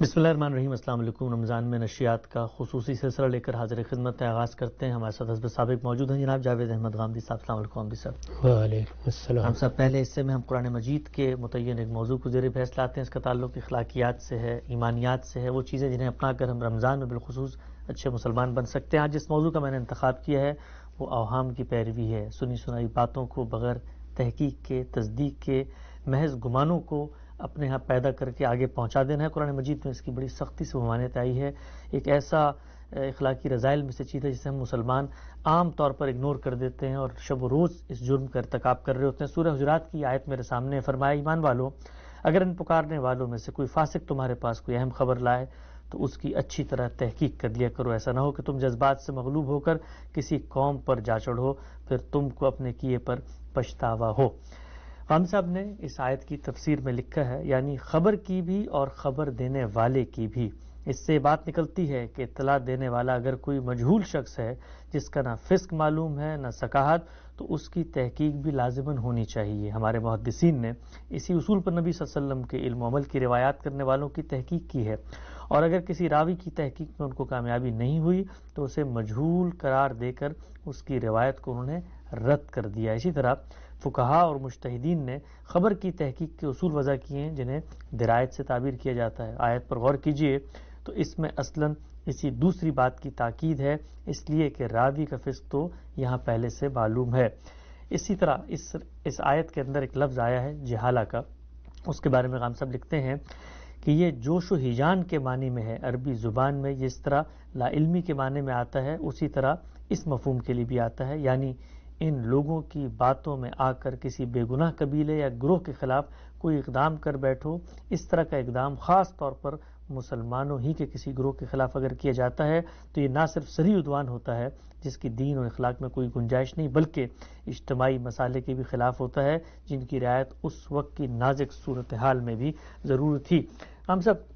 بسم اللہ الرحمن الرحیم۔ السلام علیکم۔ رمضان میں نشریات کا خصوصی سلسلہ لے کر حاضر خدمت ہے، آغاز کرتے ہیں۔ ہمارے ساتھ حزب سابق موجود ہیں جناب جاوید احمد غامدی صاحب۔ السلام علیکم غامدی صاحب۔ وعلیکم السلام۔ ہم سب پہلے حصے میں ہم قرآن مجید کے متعین ایک موضوع کو زیر بحث لاتے ہیں، اس کا تعلق اخلاقیات سے ہے، ایمانیات سے ہے، وہ چیزیں جنہیں اپنا کر ہم رمضان میں بالخصوص اچھے مسلمان بن سکتے ہیں۔ آج جس موضوع کا میں نے انتخاب کیا ہے وہ اوہام کی پیروی ہے، سنی سنائی باتوں کو بغیر تحقیق کے، تصدیق کے، محض گمانوں کو اپنے ہاں پیدا کر کے آگے پہنچا دینا ہے۔ قرآن مجید میں اس کی بڑی سختی سے ممانعت آئی ہے۔ ایک ایسا اخلاقی رذائل میں سے چیز ہے جسے ہم مسلمان عام طور پر اگنور کر دیتے ہیں اور شب و روز اس جرم کا ارتکاب کر رہے ہوتے ہیں۔ سورہ حجرات کی آیت میرے سامنے ہے، فرمایا ایمان والو اگر ان پکارنے والوں میں سے کوئی فاسق تمہارے پاس کوئی اہم خبر لائے تو اس کی اچھی طرح تحقیق کر لیا کرو، ایسا نہ ہو کہ تم جذبات سے مغلوب ہو کر کسی قوم پر جا چڑھو پھر تم کو اپنے کیے پر پچھتاوا ہو۔ غامدی صاحب نے اس آیت کی تفسیر میں لکھا ہے یعنی خبر کی بھی اور خبر دینے والے کی بھی۔ اس سے بات نکلتی ہے کہ اطلاع دینے والا اگر کوئی مجہول شخص ہے جس کا نہ فسق معلوم ہے نہ ثقافت، تو اس کی تحقیق بھی لازماً ہونی چاہیے۔ ہمارے محدثین نے اسی اصول پر نبی صلی اللہ علیہ وسلم کے علم و عمل کی روایات کرنے والوں کی تحقیق کی ہے، اور اگر کسی راوی کی تحقیق میں ان کو کامیابی نہیں ہوئی تو اسے مجہول قرار دے کر اس کی روایت کو انہوں نے رد کر دیا۔ اسی طرح فقہا اور مجتہدین نے خبر کی تحقیق کے اصول وضع کیے ہیں جنہیں درایت سے تعبیر کیا جاتا ہے۔ آیت پر غور کیجئے تو اس میں اصلاً اسی دوسری بات کی تاکید ہے، اس لیے کہ راوی کا فسق تو یہاں پہلے سے معلوم ہے۔ اسی طرح اس آیت کے اندر ایک لفظ آیا ہے جہالہ کا، اس کے بارے میں غام صاحب لکھتے ہیں کہ یہ جوش و ہیجان کے معنی میں ہے۔ عربی زبان میں جس طرح لا علمی کے معنی میں آتا ہے اسی طرح اس مفہوم کے لیے بھی آتا ہے، یعنی ان لوگوں کی باتوں میں آ کر کسی بے گناہ قبیلے یا گروہ کے خلاف کوئی اقدام کر بیٹھو۔ اس طرح کا اقدام خاص طور پر مسلمانوں ہی کے کسی گروہ کے خلاف اگر کیا جاتا ہے تو یہ نہ صرف صریح عدوان ہوتا ہے جس کی دین اور اخلاق میں کوئی گنجائش نہیں، بلکہ اجتماعی مسالے کے بھی خلاف ہوتا ہے جن کی رعایت اس وقت کی نازک صورتحال میں بھی ضرور تھی۔ ہم سب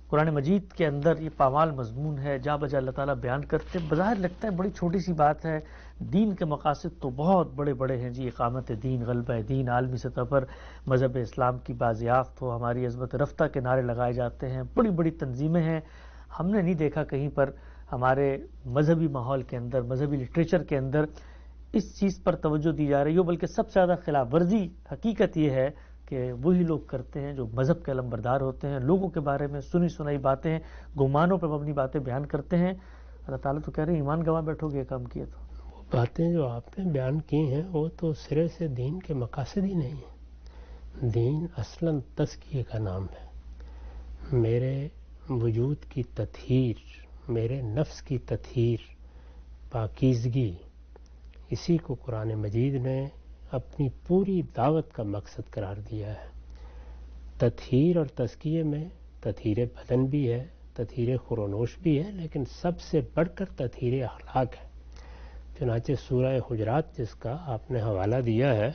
قرآن مجید کے اندر یہ پامال مضمون ہے، جا بجا اللہ تعالیٰ بیان کرتے، بظاہر لگتا ہے بڑی چھوٹی سی بات ہے، دین کے مقاصد تو بہت بڑے بڑے ہیں جی، اقامت دین، غلبہ دین، عالمی سطح پر مذہب اسلام کی بازیافت ہو، ہماری عظمت رفتہ کے نعرے لگائے جاتے ہیں، بڑی بڑی تنظیمیں ہیں۔ ہم نے نہیں دیکھا کہیں پر ہمارے مذہبی ماحول کے اندر، مذہبی لٹریچر کے اندر اس چیز پر توجہ دی جا رہی ہو، بلکہ سب سے زیادہ خلاف ورزی حقیقت یہ ہے کہ وہی لوگ کرتے ہیں جو مذہب کے علمبردار ہوتے ہیں، لوگوں کے بارے میں سنی سنائی باتیں، گمانوں پر مبنی باتیں بیان کرتے ہیں۔ اللہ تعالیٰ تو کہہ رہے ہیں ایمان گواہ بیٹھو گے یہ کام کیے تو۔ وہ باتیں جو آپ نے بیان کی ہیں وہ تو سرے سے دین کے مقاصد ہی نہیں ہیں۔ دین اصلاً تزکیے کا نام ہے، میرے وجود کی تطہیر، میرے نفس کی تطہیر، پاکیزگی، اسی کو قرآن مجید نے اپنی پوری دعوت کا مقصد قرار دیا ہے۔ تطہیر اور تزکیے میں تطہیر بدن بھی ہے، تطہیر خورونوش بھی ہے، لیکن سب سے بڑھ کر تطہیر اخلاق ہے۔ چنانچہ سورہ حجرات جس کا آپ نے حوالہ دیا ہے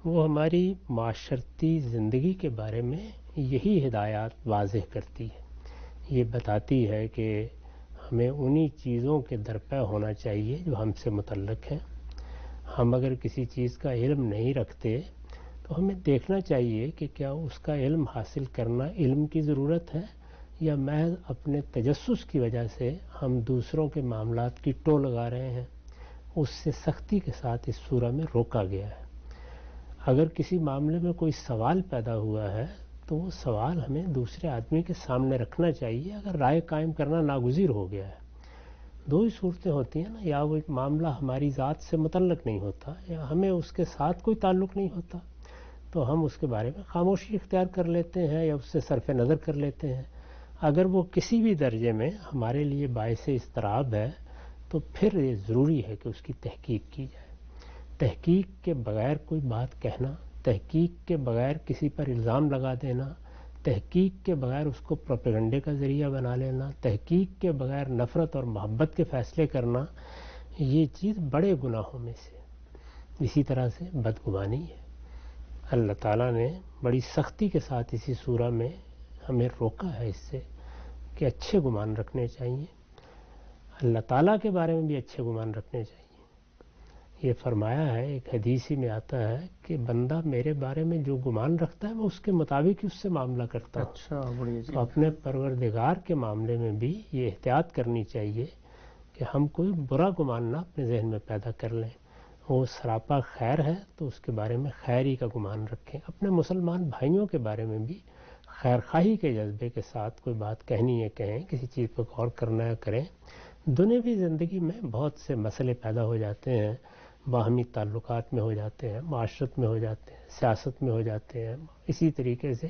وہ ہماری معاشرتی زندگی کے بارے میں یہی ہدایات واضح کرتی ہے، یہ بتاتی ہے کہ ہمیں انہی چیزوں کے درپے ہونا چاہیے جو ہم سے متعلق ہیں۔ ہم اگر کسی چیز کا علم نہیں رکھتے تو ہمیں دیکھنا چاہیے کہ کیا اس کا علم حاصل کرنا علم کی ضرورت ہے یا محض اپنے تجسس کی وجہ سے ہم دوسروں کے معاملات کی ٹو لگا رہے ہیں۔ اس سے سختی کے ساتھ اس سورہ میں روکا گیا ہے۔ اگر کسی معاملے میں کوئی سوال پیدا ہوا ہے تو وہ سوال ہمیں دوسرے آدمی کے سامنے رکھنا چاہیے اگر رائے قائم کرنا ناگزیر ہو گیا ہے۔ دو ہی صورتیں ہوتی ہیں نا، یا وہ معاملہ ہماری ذات سے متعلق نہیں ہوتا یا ہمیں اس کے ساتھ کوئی تعلق نہیں ہوتا تو ہم اس کے بارے میں خاموشی اختیار کر لیتے ہیں یا اس سے صرف نظر کر لیتے ہیں۔ اگر وہ کسی بھی درجے میں ہمارے لیے باعث اضطراب ہے تو پھر یہ ضروری ہے کہ اس کی تحقیق کی جائے۔ تحقیق کے بغیر کوئی بات کہنا، تحقیق کے بغیر کسی پر الزام لگا دینا، تحقیق کے بغیر اس کو پروپیگنڈے کا ذریعہ بنا لینا، تحقیق کے بغیر نفرت اور محبت کے فیصلے کرنا، یہ چیز بڑے گناہوں میں سے۔ اسی طرح سے بدگمانی ہے۔ اللہ تعالیٰ نے بڑی سختی کے ساتھ اسی سورہ میں ہمیں روکا ہے اس سے کہ اچھے گمان رکھنے چاہیے، اللہ تعالیٰ کے بارے میں بھی اچھے گمان رکھنے چاہیے۔ یہ فرمایا ہے، ایک حدیثی میں آتا ہے کہ بندہ میرے بارے میں جو گمان رکھتا ہے میں اس کے مطابق ہی اس سے معاملہ کرتا ہوں۔ اچھا، بڑی تو اپنے پروردگار کے معاملے میں بھی یہ احتیاط کرنی چاہیے کہ ہم کوئی برا گمان نہ اپنے ذہن میں پیدا کر لیں۔ وہ سراپا خیر ہے تو اس کے بارے میں خیر ہی کا گمان رکھیں۔ اپنے مسلمان بھائیوں کے بارے میں بھی خیر خواہی کے جذبے کے ساتھ کوئی بات کہنی ہے کہیں، کسی چیز پر غور کرنا ہے کریں۔ دنیاوی زندگی میں بہت سے مسئلے پیدا ہو جاتے ہیں، باہمی تعلقات میں ہو جاتے ہیں، معاشرت میں ہو جاتے ہیں، سیاست میں ہو جاتے ہیں۔ اسی طریقے سے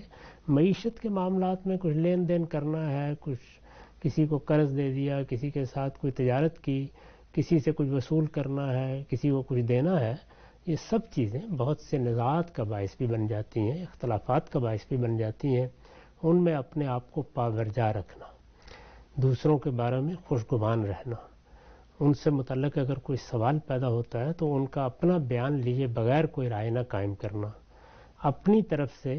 معیشت کے معاملات میں کچھ لین دین کرنا ہے، کچھ کسی کو قرض دے دیا، کسی کے ساتھ کوئی تجارت کی، کسی سے کچھ وصول کرنا ہے، کسی کو کچھ دینا ہے، یہ سب چیزیں بہت سے نزاعات کا باعث بھی بن جاتی ہیں، اختلافات کا باعث بھی بن جاتی ہیں۔ ان میں اپنے آپ کو پابرجا رکھنا، دوسروں کے بارے میں خوشگمان رہنا، ان سے متعلق اگر کوئی سوال پیدا ہوتا ہے تو ان کا اپنا بیان لیے بغیر کوئی رائے نہ قائم کرنا، اپنی طرف سے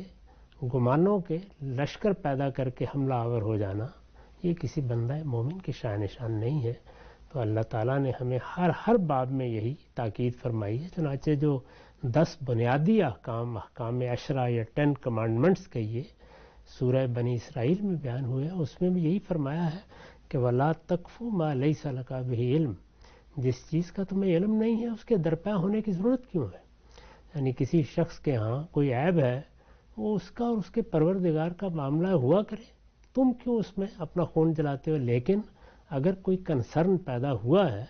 گمانوں کے لشکر پیدا کر کے حملہ آور ہو جانا، یہ کسی بندہ مومن کی شان نشان نہیں ہے۔ تو اللہ تعالیٰ نے ہمیں ہر باب میں یہی تاکید فرمائی ہے۔ چنانچہ جو 10 بنیادی احکام 10 یا 10 کمانڈمنٹس کہیے سورہ بنی اسرائیل میں بیان ہوئے ہیں، اس میں بھی یہی فرمایا ہے کہ وَلَا تَقْفُ مَا لَيْسَ لَكَ بِهِ علم، جس چیز کا تمہیں علم نہیں ہے اس کے درپا ہونے کی ضرورت کیوں ہے؟ یعنی کسی شخص کے ہاں کوئی عیب ہے، وہ اس کا اور اس کے پروردگار کا معاملہ ہوا کرے، تم کیوں اس میں اپنا خون جلاتے ہو؟ لیکن اگر کوئی کنسرن پیدا ہوا ہے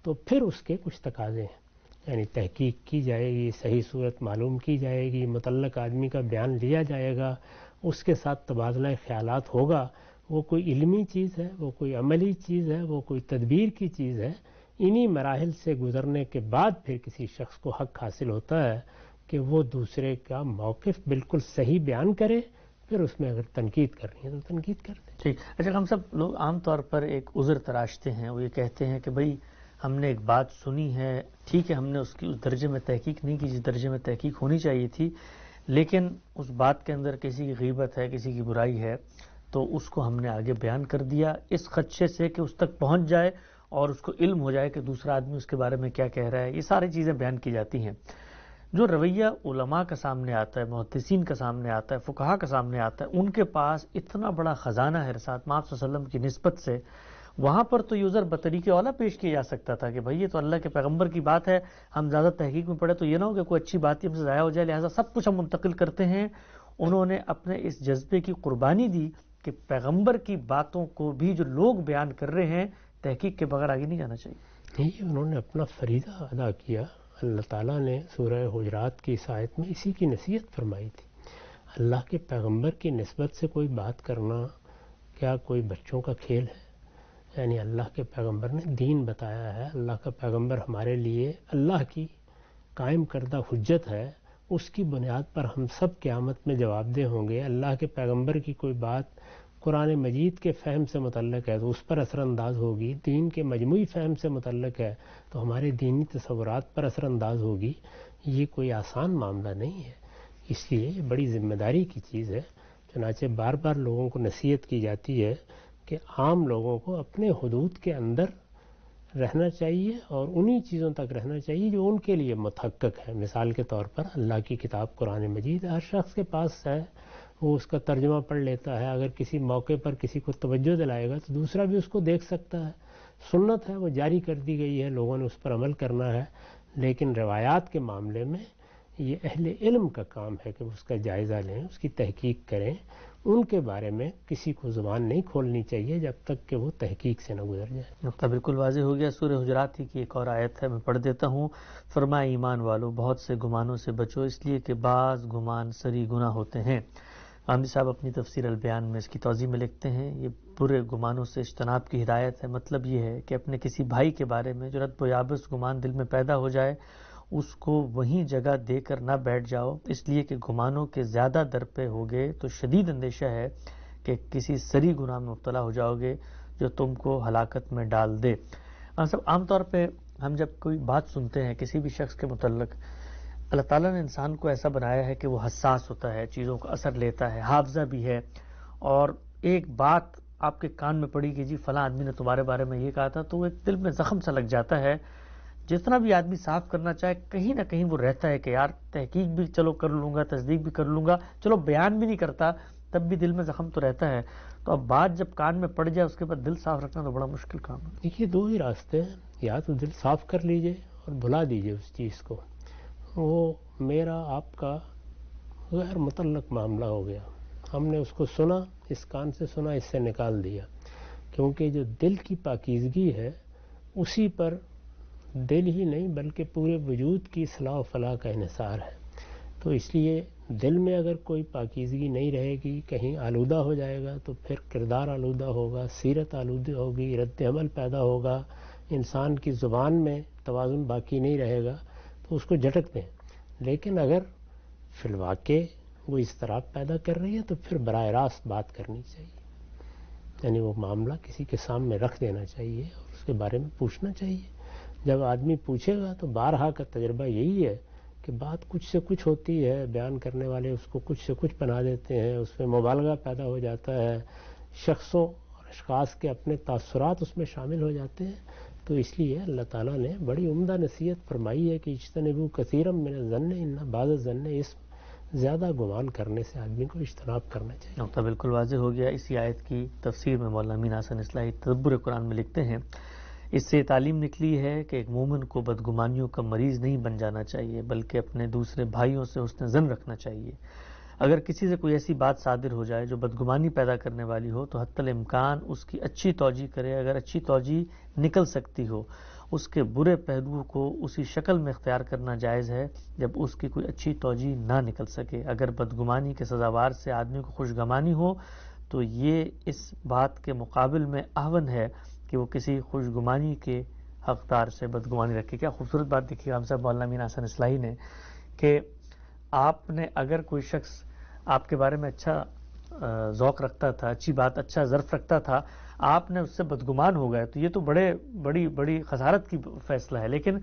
تو پھر اس کے کچھ تقاضے ہیں، یعنی تحقیق کی جائے گی، صحیح صورت معلوم کی جائے گی، متعلق آدمی کا بیان لیا جائے گا، اس کے ساتھ تبادلہ خیالات ہوگا۔ وہ کوئی علمی چیز ہے، وہ کوئی عملی چیز ہے، وہ کوئی تدبیر کی چیز ہے۔ انہی مراحل سے گزرنے کے بعد پھر کسی شخص کو حق حاصل ہوتا ہے کہ وہ دوسرے کا موقف بالکل صحیح بیان کرے، پھر اس میں اگر تنقید کرنی ہے تو تنقید کر دیں۔ ٹھیک۔ اچھا، ہم سب لوگ عام طور پر ایک عذر تراشتے ہیں، وہ یہ کہتے ہیں کہ بھئی ہم نے ایک بات سنی ہے، ٹھیک ہے، ہم نے اس کی اس درجے میں تحقیق نہیں کی جس درجے میں تحقیق ہونی چاہیے تھی، لیکن اس بات کے اندر کسی کی غیبت ہے، کسی کی برائی ہے، تو اس کو ہم نے آگے بیان کر دیا اس خدشے سے کہ اس تک پہنچ جائے اور اس کو علم ہو جائے کہ دوسرا آدمی اس کے بارے میں کیا کہہ رہا ہے۔ یہ ساری چیزیں بیان کی جاتی ہیں۔ جو رویہ علماء کا سامنے آتا ہے، محدثین کا سامنے آتا ہے، فقہا کا سامنے آتا ہے، ان کے پاس اتنا بڑا خزانہ ہے رسالت مآب صلی اللہ علیہ وسلم کی نسبت سے، وہاں پر تو یوزر بطریق اولا پیش کیا جا سکتا تھا کہ بھئی یہ تو اللہ کے پیغمبر کی بات ہے، ہم زیادہ تحقیق میں پڑے تو یہ نہ ہو کہ کوئی اچھی بات ہی ہم سے ضائع ہو جائے، لہٰذا سب کچھ ہم منتقل کرتے ہیں۔ انہوں نے اپنے اس جذبے کی قربانی دی کہ پیغمبر کی باتوں کو بھی جو لوگ بیان کر رہے ہیں تحقیق کے بغیر آگے نہیں جانا چاہیے۔ یہ انہوں نے اپنا فریضہ ادا کیا۔ اللہ تعالیٰ نے سورہ حجرات کی اس آیت میں اسی کی نصیحت فرمائی تھی۔ اللہ کے پیغمبر کی نسبت سے کوئی بات کرنا کیا کوئی بچوں کا کھیل ہے؟ یعنی اللہ کے پیغمبر نے دین بتایا ہے، اللہ کا پیغمبر ہمارے لیے اللہ کی قائم کردہ حجت ہے، اس کی بنیاد پر ہم سب قیامت میں جواب دہ ہوں گے۔ اللہ کے پیغمبر کی کوئی بات قرآن مجید کے فہم سے متعلق ہے تو اس پر اثر انداز ہوگی، دین کے مجموعی فہم سے متعلق ہے تو ہمارے دینی تصورات پر اثر انداز ہوگی۔ یہ کوئی آسان معاملہ نہیں ہے، اس لیے یہ بڑی ذمہ داری کی چیز ہے۔ چنانچہ بار بار لوگوں کو نصیحت کی جاتی ہے کہ عام لوگوں کو اپنے حدود کے اندر رہنا چاہیے اور انہی چیزوں تک رہنا چاہیے جو ان کے لیے متحقق ہے۔ مثال کے طور پر اللہ کی کتاب قرآن مجید ہر شخص کے پاس ہے، وہ اس کا ترجمہ پڑھ لیتا ہے، اگر کسی موقع پر کسی کو توجہ دلائے گا تو دوسرا بھی اس کو دیکھ سکتا ہے۔ سنت ہے، وہ جاری کر دی گئی ہے، لوگوں نے اس پر عمل کرنا ہے۔ لیکن روایات کے معاملے میں یہ اہل علم کا کام ہے کہ اس کا جائزہ لیں، اس کی تحقیق کریں۔ ان کے بارے میں کسی کو زبان نہیں کھولنی چاہیے جب تک کہ وہ تحقیق سے نہ گزر جائے۔ نقطہ بالکل واضح ہو گیا۔ سورہ حجرات ہی کی ایک اور آیت ہے، میں پڑھ دیتا ہوں۔ فرمائے ایمان والو، بہت سے گمانوں سے بچو، اس لیے کہ بعض گمان سری گناہ ہوتے ہیں۔ عامر صاحب اپنی تفسیر البیان میں اس کی توضیح میں لکھتے ہیں، یہ برے گمانوں سے اجتناب کی ہدایت ہے۔ مطلب یہ ہے کہ اپنے کسی بھائی کے بارے میں جو رد و یابس گمان دل میں پیدا ہو جائے اس کو وہیں جگہ دے کر نہ بیٹھ جاؤ، اس لیے کہ گمانوں کے زیادہ درپے ہوگے تو شدید اندیشہ ہے کہ کسی سری گناہ میں مبتلا ہو جاؤ گے جو تم کو ہلاکت میں ڈال دے۔ عام طور پہ ہم جب کوئی بات سنتے ہیں کسی بھی شخص کے متعلق، اللہ تعالیٰ نے انسان کو ایسا بنایا ہے کہ وہ حساس ہوتا ہے، چیزوں کا اثر لیتا ہے، حافظہ بھی ہے، اور ایک بات آپ کے کان میں پڑی کہ جی فلاں آدمی نے تمہارے بارے میں یہ کہا تھا تو وہ ایک دل میں زخم سا لگ جاتا ہے۔ جتنا بھی آدمی صاف کرنا چاہے کہیں نہ کہیں وہ رہتا ہے کہ یار تحقیق بھی چلو کر لوں گا، تصدیق بھی کر لوں گا، چلو بیان بھی نہیں کرتا تب بھی دل میں زخم تو رہتا ہے. تو اب بات جب کان میں پڑ جائے اس کے بعد دل صاف رکھنا تو بڑا مشکل کام ہے. دیکھیے دو ہی راستے ہیں، یا تو دل صاف کر لیجئے اور بھلا دیجئے اس چیز کو. وہ میرا آپ کا غیر متعلق معاملہ ہو گیا، ہم نے اس کو سنا، اس کان سے سنا، اس سے نکال دیا. کیونکہ جو دل کی پاکیزگی ہے اسی پر دل ہی نہیں بلکہ پورے وجود کی اصلاح و فلاح کا انحصار ہے. تو اس لیے دل میں اگر کوئی پاکیزگی نہیں رہے گی، کہیں آلودہ ہو جائے گا تو پھر کردار آلودہ ہوگا، سیرت آلودہ ہوگی، رد عمل پیدا ہوگا، انسان کی زبان میں توازن باقی نہیں رہے گا، تو اس کو جھٹک دیں. لیکن اگر فی الواقع وہ اضطراب پیدا کر رہی ہے تو پھر براہ راست بات کرنی چاہیے، یعنی وہ معاملہ کسی کے سامنے رکھ دینا چاہیے اور اس کے بارے میں پوچھنا چاہیے. جب آدمی پوچھے گا تو بارہا کا تجربہ یہی ہے کہ بات کچھ سے کچھ ہوتی ہے، بیان کرنے والے اس کو کچھ سے کچھ بنا دیتے ہیں، اس میں مبالغہ پیدا ہو جاتا ہے، شخصوں اور اشخاص کے اپنے تاثرات اس میں شامل ہو جاتے ہیں. تو اس لیے اللہ تعالیٰ نے بڑی عمدہ نصیحت فرمائی ہے کہ اجتنبوا کثیرا من الظن ان بعض الظن اسم، زیادہ گمان کرنے سے آدمی کو اجتناب کرنا چاہیے. نقطہ بالکل واضح ہو گیا. اسی آیت کی تفسیر میں مولانا امین حسن اصلاحی تدبر قرآن میں لکھتے ہیں، اس سے تعلیم نکلی ہے کہ ایک مومن کو بدگمانیوں کا مریض نہیں بن جانا چاہیے بلکہ اپنے دوسرے بھائیوں سے حسن ظن رکھنا چاہیے. اگر کسی سے کوئی ایسی بات صادر ہو جائے جو بدگمانی پیدا کرنے والی ہو تو حتی الامکان اس کی اچھی توجیہ کرے. اگر اچھی توجیہ نکل سکتی ہو، اس کے برے پہلوؤں کو اسی شکل میں اختیار کرنا جائز ہے جب اس کی کوئی اچھی توجیہ نہ نکل سکے. اگر بدگمانی کے سزاوار سے آدمی کو خوشگمانی ہو تو یہ اس بات کے مقابل میں اہون ہے کہ وہ کسی خوشگمانی کے حقدار سے بدگمانی رکھے. کیا خوبصورت بات دیکھی ہم صاحب مولانا امین حسن اصلاحی نے کہ آپ نے اگر کوئی شخص آپ کے بارے میں اچھا ذوق رکھتا تھا، اچھی بات، اچھا ظرف رکھتا تھا، آپ نے اس سے بدگمان ہو گئے تو یہ تو بڑی خسارت کی فیصلہ ہے. لیکن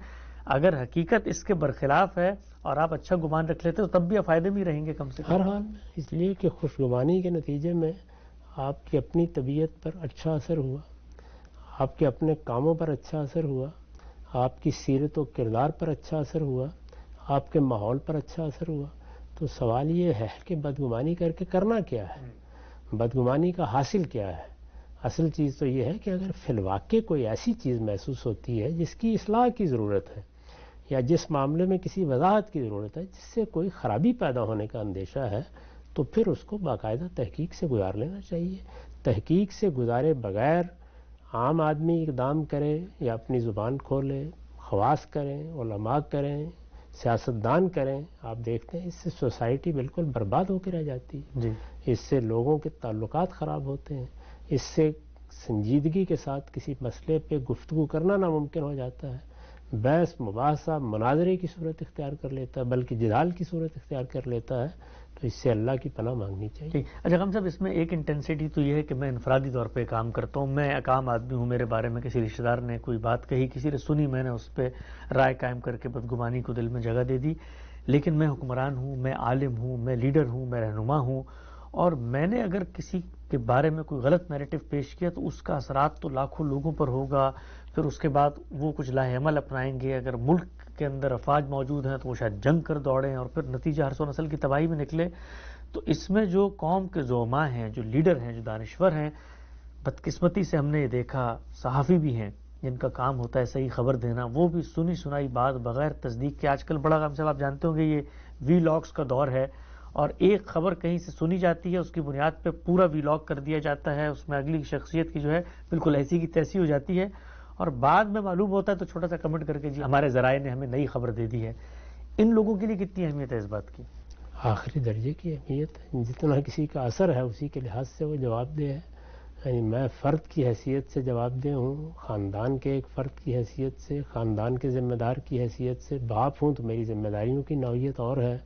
اگر حقیقت اس کے برخلاف ہے اور آپ اچھا گمان رکھ لیتے تو تب بھی آپ فائدے میں رہیں گے کم سے کم. ہر حال میں اس لیے کہ خوشگمانی کے نتیجے میں آپ کی اپنی طبیعت پر اچھا اثر ہوا، آپ کے اپنے کاموں پر اچھا اثر ہوا، آپ کی سیرت و کردار پر اچھا اثر ہوا، آپ کے ماحول پر اچھا اثر ہوا. تو سوال یہ ہے کہ بدگمانی کر کے کرنا کیا ہے، بدگمانی کا حاصل کیا ہے. اصل چیز تو یہ ہے کہ اگر فی الواقع کوئی ایسی چیز محسوس ہوتی ہے جس کی اصلاح کی ضرورت ہے یا جس معاملے میں کسی وضاحت کی ضرورت ہے، جس سے کوئی خرابی پیدا ہونے کا اندیشہ ہے، تو پھر اس کو باقاعدہ تحقیق سے گزار لینا چاہیے. تحقیق سے گزارے بغیر عام آدمی اقدام کرے یا اپنی زبان کھولے، خواص کریں، علماء کریں، سیاستدان کریں، آپ دیکھتے ہیں اس سے سوسائٹی بالکل برباد ہو کے رہ جاتی ہے. جی. اس سے لوگوں کے تعلقات خراب ہوتے ہیں، اس سے سنجیدگی کے ساتھ کسی مسئلے پہ گفتگو کرنا ناممکن ہو جاتا ہے، بحث مباحثہ مناظرے کی صورت اختیار کر لیتا ہے، بلکہ جدال کی صورت اختیار کر لیتا ہے. تو اس سے اللہ کی پناہ مانگنی چاہیے. اچھا ہم صاحب اس میں ایک انٹینسٹی تو یہ ہے کہ میں انفرادی طور پہ کام کرتا ہوں، میں ایک عام آدمی ہوں، میرے بارے میں کسی رشتہ دار نے کوئی بات کہی، کسی نے سنی، میں نے اس پہ رائے قائم کر کے بدگمانی کو دل میں جگہ دے دی. لیکن میں حکمران ہوں، میں عالم ہوں، میں لیڈر ہوں، میں رہنما ہوں، اور میں نے اگر کسی کے بارے میں کوئی غلط نیریٹو پیش کیا تو اس کا اثرات تو لاکھوں لوگوں پر ہوگا. پھر اس کے بعد وہ کچھ لاہ عمل اپنائیں گے، اگر ملک کے اندر افواج موجود ہیں تو وہ شاید جنگ کر دوڑیں اور پھر نتیجہ ہر سو نسل کی تباہی میں نکلے. تو اس میں جو قوم کے زعماء ہیں، جو لیڈر ہیں، جو دانشور ہیں، بدقسمتی سے ہم نے یہ دیکھا صحافی بھی ہیں جن کا کام ہوتا ہے صحیح خبر دینا، وہ بھی سنی سنائی بات بغیر تصدیق کے، آج کل بڑا کام صاحب آپ جانتے ہوں گے یہ وی لاگس کا دور ہے، اور ایک خبر کہیں سے سنی جاتی ہے، اس کی بنیاد پہ پورا وی لاگ کر دیا جاتا ہے، اس میں اگلی شخصیت کی جو ہے بالکل ایسی کی تیسی ہو جاتی ہے، اور بعد میں معلوم ہوتا ہے تو چھوٹا سا کمنٹ کر کے جی ہمارے ذرائع نے ہمیں نئی خبر دے دی ہے. ان لوگوں کے لیے کتنی اہمیت ہے اس بات کی؟ آخری درجے کی اہمیت ہے. جتنا کسی کا اثر ہے اسی کے لحاظ سے وہ جواب دہ ہے. یعنی میں فرد کی حیثیت سے جواب دہ ہوں، خاندان کے ایک فرد کی حیثیت سے، خاندان کے ذمہ دار کی حیثیت سے. باپ ہوں تو میری ذمہ داریوں کی نوعیت اور ہے،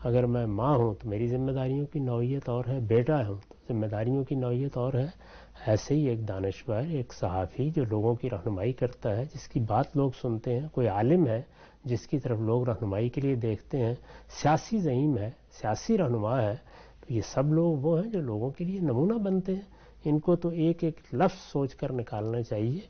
اگر میں ماں ہوں تو میری ذمہ داریوں کی نوعیت اور ہے، بیٹا ہوں تو ذمہ داریوں کی نوعیت اور ہے. ایسے ہی ایک دانشور، ایک صحافی جو لوگوں کی رہنمائی کرتا ہے، جس کی بات لوگ سنتے ہیں، کوئی عالم ہے جس کی طرف لوگ رہنمائی کے لیے دیکھتے ہیں، سیاسی زعیم ہے، سیاسی رہنما ہے، تو یہ سب لوگ وہ ہیں جو لوگوں کے لیے نمونہ بنتے ہیں. ان کو تو ایک ایک لفظ سوچ کر نکالنا چاہیے.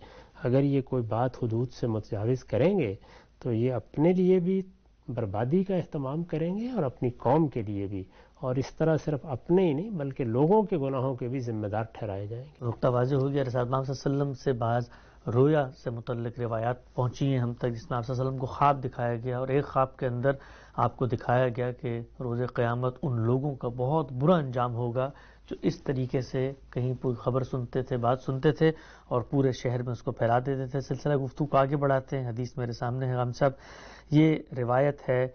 اگر یہ کوئی بات حدود سے متجاوز کریں گے تو یہ اپنے لیے بھی بربادی کا اہتمام کریں گے اور اپنی قوم کے لیے بھی, اور اس طرح صرف اپنے ہی نہیں بلکہ لوگوں کے گناہوں کے بھی ذمہ دار ٹھہرائے جائیں گے. نقطہ واضح ہو گیا. رسول اللہ صلی اللہ علیہ وسلم سے بعض رویا سے متعلق روایات پہنچی ہیں ہم تک, جس میں آپ صلی اللہ علیہ وسلم کو خواب دکھایا گیا, اور ایک خواب کے اندر آپ کو دکھایا گیا کہ روز قیامت ان لوگوں کا بہت برا انجام ہوگا جو اس طریقے سے کہیں کوئی خبر سنتے تھے, بات سنتے تھے اور پورے شہر میں اس کو پھیلا دیتے تھے. سلسلہ گفتگو کو آگے بڑھاتے ہیں. حدیث میرے سامنے ہے غام صاحب. یہ روایت ہے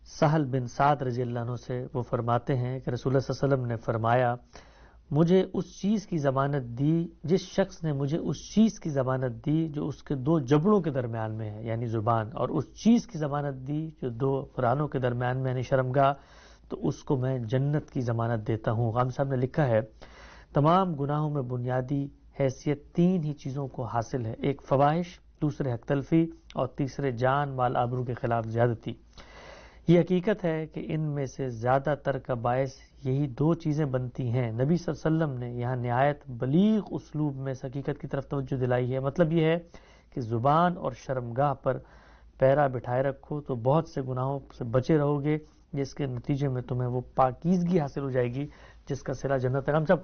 سہل بن سعد رضی اللہ عنہ سے. وہ فرماتے ہیں کہ رسول اللہ صلی اللہ علیہ وسلم نے فرمایا, مجھے اس چیز کی ضمانت دی, جس شخص نے مجھے اس چیز کی ضمانت دی جو اس کے دو جبڑوں کے درمیان میں ہے یعنی زبان, اور اس چیز کی ضمانت دی جو دو فرانوں کے درمیان میں یعنی شرمگاہ, تو اس کو میں جنت کی ضمانت دیتا ہوں. غام صاحب نے لکھا ہے تمام گناہوں میں بنیادی حیثیت تین ہی چیزوں کو حاصل ہے, ایک فواحش, دوسرے حق تلفی, اور تیسرے جان مال آبرو کے خلاف زیادتی. یہ حقیقت ہے کہ ان میں سے زیادہ تر کا باعث یہی دو چیزیں بنتی ہیں. نبی صلی اللہ علیہ وسلم نے یہاں نہایت بلیغ اسلوب میں اس حقیقت کی طرف توجہ دلائی ہے. مطلب یہ ہے کہ زبان اور شرمگاہ پر پیرا بٹھائے رکھو تو بہت سے گناہوں سے بچے رہو گے, جس کے نتیجے میں تمہیں وہ پاکیزگی حاصل ہو جائے گی جس کا صلہ جنت ہے. ہم سب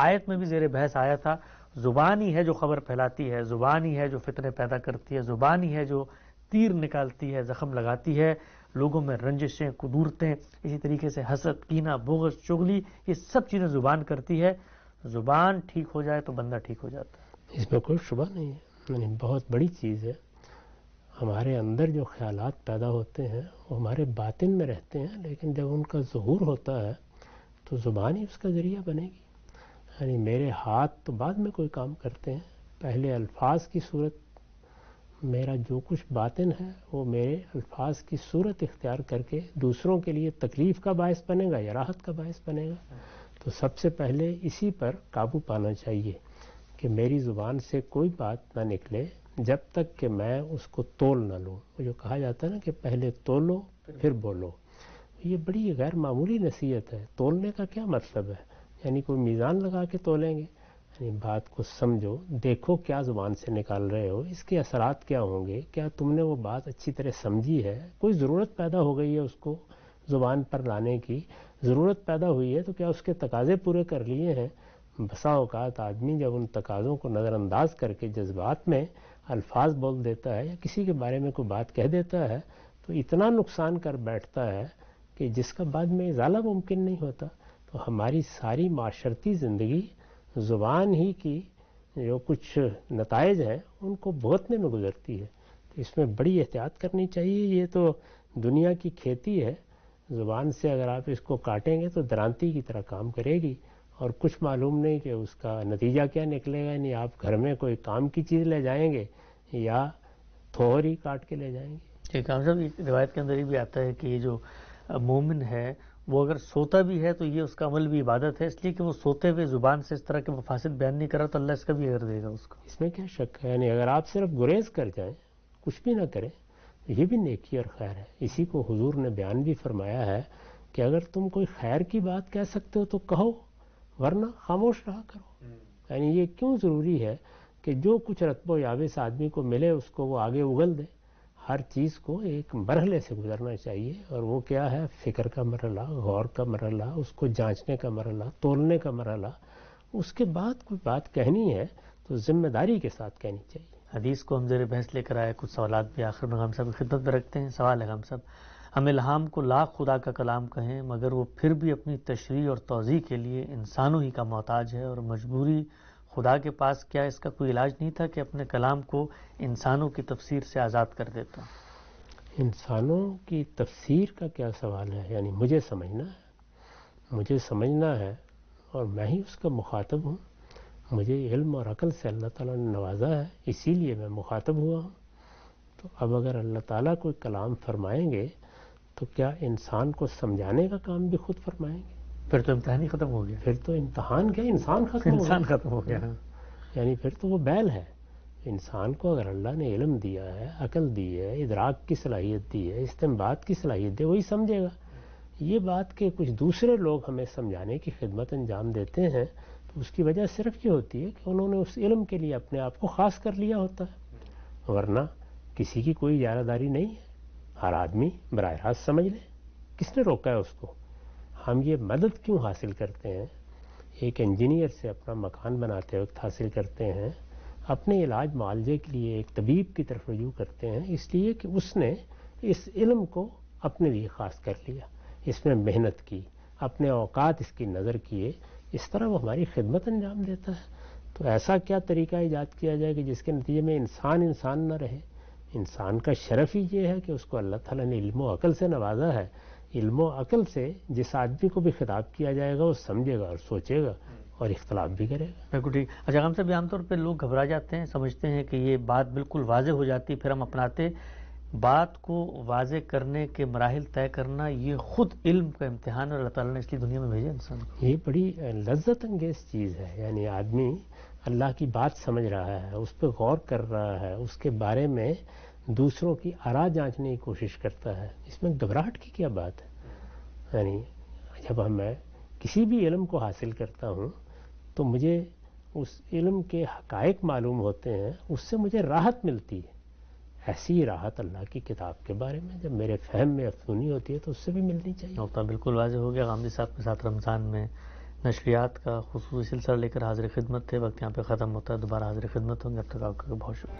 آیت میں بھی زیر بحث آیا تھا, زبان ہی ہے جو خبر پھیلاتی ہے, زبان ہی ہے جو فتنے پیدا کرتی ہے, زبان ہی ہے جو تیر نکالتی ہے, زخم لگاتی ہے, لوگوں میں رنجشیں, قدورتیں, اسی طریقے سے حسد, کینہ, بغض, چغلی, یہ سب چیزیں زبان کرتی ہے. زبان ٹھیک ہو جائے تو بندہ ٹھیک ہو جاتا ہے. اس میں کوئی شبہ نہیں ہے, یعنی بہت بڑی چیز ہے. ہمارے اندر جو خیالات پیدا ہوتے ہیں وہ ہمارے باطن میں رہتے ہیں, لیکن جب ان کا ظہور ہوتا ہے تو زبان ہی اس کا ذریعہ بنے گی. یعنی میرے ہاتھ تو بعد میں کوئی کام کرتے ہیں, پہلے الفاظ کی صورت, میرا جو کچھ باطن ہے وہ میرے الفاظ کی صورت اختیار کر کے دوسروں کے لیے تکلیف کا باعث بنے گا یا راحت کا باعث بنے گا. تو سب سے پہلے اسی پر قابو پانا چاہیے کہ میری زبان سے کوئی بات نہ نکلے جب تک کہ میں اس کو تول نہ لوں. وہ جو کہا جاتا ہے نا کہ پہلے تولو پھر بولو, یہ بڑی غیر معمولی نصیحت ہے. تولنے کا کیا مطلب ہے؟ یعنی کوئی میزان لگا کے تولیں گے؟ یعنی بات کو سمجھو, دیکھو کیا زبان سے نکال رہے ہو, اس کے اثرات کیا ہوں گے, کیا تم نے وہ بات اچھی طرح سمجھی ہے, کوئی ضرورت پیدا ہو گئی ہے اس کو زبان پر لانے کی, ضرورت پیدا ہوئی ہے تو کیا اس کے تقاضے پورے کر لیے ہیں. بسا اوقات آدمی جب ان تقاضوں کو نظر انداز کر کے جذبات میں الفاظ بول دیتا ہے یا کسی کے بارے میں کوئی بات کہہ دیتا ہے تو اتنا نقصان کر بیٹھتا ہے کہ جس کا بعد میں ازالہ ممکن نہیں ہوتا. تو ہماری ساری معاشرتی زندگی زبان ہی کی جو کچھ نتائج ہیں ان کو بھگتنے میں گزرتی ہے. تو اس میں بڑی احتیاط کرنی چاہیے. یہ تو دنیا کی کھیتی ہے, زبان سے اگر آپ اس کو کاٹیں گے تو درانتی کی طرح کام کرے گی, اور کچھ معلوم نہیں کہ اس کا نتیجہ کیا نکلے گا. نہیں آپ گھر میں کوئی کام کی چیز لے جائیں گے یا تھوڑ ہی کاٹ کے لے جائیں گے. ٹھیک ہے. روایت کے اندر یہ بھی آتا ہے کہ یہ جو مومن ہے وہ اگر سوتا بھی ہے تو یہ اس کا عمل بھی عبادت ہے, اس لیے کہ وہ سوتے ہوئے زبان سے اس طرح کے مفاسد بیان نہیں کر رہا تو اللہ اس کا بھی اجر دے گا اس کو. اس میں کیا شک ہے؟ یعنی اگر آپ صرف گریز کر جائیں, کچھ بھی نہ کریں, یہ بھی نیکی اور خیر ہے. اسی کو حضور نے بیان بھی فرمایا ہے کہ اگر تم کوئی خیر کی بات کہہ سکتے ہو تو کہو, ورنہ خاموش رہا کرو. یعنی یہ کیوں ضروری ہے کہ جو کچھ رتب و یابس آدمی کو ملے اس کو وہ آگے اگل دے. ہر چیز کو ایک مرحلے سے گزرنا چاہیے, اور وہ کیا ہے؟ فکر کا مرحلہ, غور کا مرحلہ, اس کو جانچنے کا مرحلہ, تولنے کا مرحلہ. اس کے بعد کوئی بات کہنی ہے تو ذمہ داری کے ساتھ کہنی چاہیے. حدیث کو ہم زیر بحث لے کر آئے, کچھ سوالات بھی آخر میں غام صاحب کی خدمت میں رکھتے ہیں. سوال ہے غام صاحب, ہم الہام کو لاکھ خدا کا کلام کہیں مگر وہ پھر بھی اپنی تشریح اور توضیح کے لیے انسانوں ہی کا محتاج ہے, اور مجبوری خدا کے پاس کیا اس کا کوئی علاج نہیں تھا کہ اپنے کلام کو انسانوں کی تفسیر سے آزاد کر دیتا؟ انسانوں کی تفسیر کا کیا سوال ہے؟ یعنی مجھے سمجھنا ہے اور میں ہی اس کا مخاطب ہوں. مجھے علم اور عقل سے اللہ تعالیٰ نے نوازا ہے, اسی لیے میں مخاطب ہوا ہوں. تو اب اگر اللہ تعالیٰ کوئی کلام فرمائیں گے تو کیا انسان کو سمجھانے کا کام بھی خود فرمائیں گے؟ پھر تو امتحان ہی ختم ہو گیا. پھر تو امتحان کیا, انسان ختم ہو گیا. یعنی پھر تو وہ بیل ہے. انسان کو اگر اللہ نے علم دیا ہے, عقل دی ہے, ادراک کی صلاحیت دی ہے, استنباط کی صلاحیت دی, وہی سمجھے گا. یہ بات کہ کچھ دوسرے لوگ ہمیں سمجھانے کی خدمت انجام دیتے ہیں تو تو اس کی وجہ صرف یہ ہوتی ہے کہ انہوں نے اس علم کے لیے اپنے آپ کو خاص کر لیا ہوتا ہے، ورنہ کسی کی کوئی اجارہ داری نہیں ہے، ہر آدمی براہ راست سمجھ لے، کس نے روکا ہے اس کو؟ ہم یہ مدد کیوں حاصل کرتے ہیں؟ ایک انجینئر سے اپنا مکان بناتے وقت حاصل کرتے ہیں، اپنے علاج معالجے کے لیے ایک طبیب کی طرف رجوع کرتے ہیں، اس لیے کہ اس نے اس علم کو اپنے لیے خاص کر لیا، اس میں محنت کی، اپنے اوقات اس کی نظر کیے، اس طرح وہ ہماری خدمت انجام دیتا ہے۔ تو ایسا کیا طریقہ ایجاد کیا جائے کہ جس کے نتیجے میں انسان نہ رہے؟ انسان کا شرف ہی یہ ہے کہ اس کو اللہ تعالیٰ نے علم و عقل سے نوازا ہے۔ علم و عقل سے جس آدمی کو بھی خطاب کیا جائے گا وہ سمجھے گا اور سوچے گا اور اختلاف بھی کرے گا۔ بالکل ٹھیک۔ اچھا غام صاحب، عام طور پہ لوگ گھبرا جاتے ہیں، سمجھتے ہیں کہ یہ بات بالکل واضح ہو جاتی پھر ہم اپناتے۔ بات کو واضح کرنے کے مراحل طے کرنا یہ خود علم کا امتحان ہے، اور اللہ تعالیٰ نے اس لیے دنیا میں بھیجا انسان کو۔ یہ بڑی لذت انگیز چیز ہے، یعنی آدمی اللہ کی بات سمجھ رہا ہے، اس پہ غور کر رہا ہے، اس کے بارے میں دوسروں کی آراء جانچنے کی کوشش کرتا ہے، اس میں گھبراہٹ کی کیا بات ہے؟ یعنی جب میں کسی بھی علم کو حاصل کرتا ہوں تو مجھے اس علم کے حقائق معلوم ہوتے ہیں، اس سے مجھے راحت ملتی ہے۔ ایسی راحت اللہ کی کتاب کے بارے میں جب میرے فہم میں افزونی ہوتی ہے تو اس سے بھی ملنی چاہیے۔ نقطہ بالکل واضح ہو گیا۔ غامدی صاحب کے ساتھ رمضان میں نشریات کا خصوصی سلسلہ لے کر حاضر خدمت تھے۔ وقت یہاں پہ ختم ہوتا ہے، دوبارہ حاضر خدمت ہوں گے، اب تک آپ کا بہت شکریہ۔